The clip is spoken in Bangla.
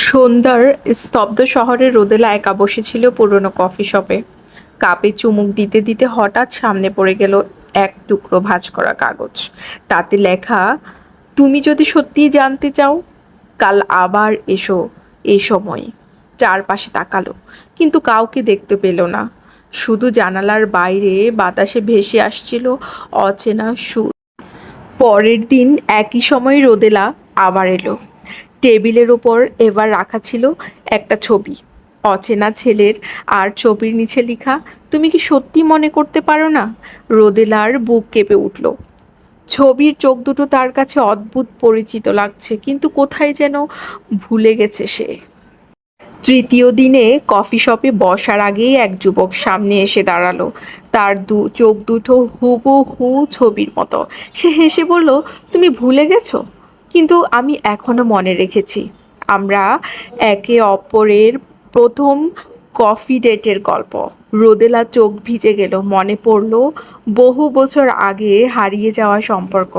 সন্ধ্যার স্তব্ধ শহরে রোদেলা একা বসেছিল পুরনো কফি শপে। কাপে চুমুক দিতে দিতে হঠাৎ সামনে পড়ে গেল এক টুকরো ভাঁজ করা কাগজ। তাতে লেখা, তুমি যদি সত্যিই জানতে চাও, কাল আবার এসো এই সময়। চারপাশে তাকালো, কিন্তু কাউকে দেখতে পেল না। শুধু জানালার বাইরে বাতাসে ভেসে আসছিল অচেনা সুর। পরের দিন একই সময় রোদেলা আবার এলো। টেবিলের ওপর এবার রাখা ছিল একটা ছবি, অচেনা ছেলের, আর ছবির নিচে লেখা, তুমি কি সত্যি মনে করতে পারো না? রোদেলার বুক কেঁপে উঠল। ছবির চোখ দুটো তার কাছে অদ্ভুত পরিচিত লাগছে, কিন্তু কোথায় যেন ভুলে গেছে সে। তৃতীয় দিনে কফি শপে বসার আগেই এক যুবক সামনে এসে দাঁড়ালো। তার চোখ দুটো হুবহু ছবির মতো। সে হেসে বলল, তুমি ভুলে গেছো, কিন্তু আমি এখনো মনে রেখেছি। আমরা একে অপরের প্রথম কফি ডেটের গল্প। রোদেলা চোখ ভিজে গেল, মনে পড়ল বহু বছর আগে হারিয়ে যাওয়া সম্পর্ক।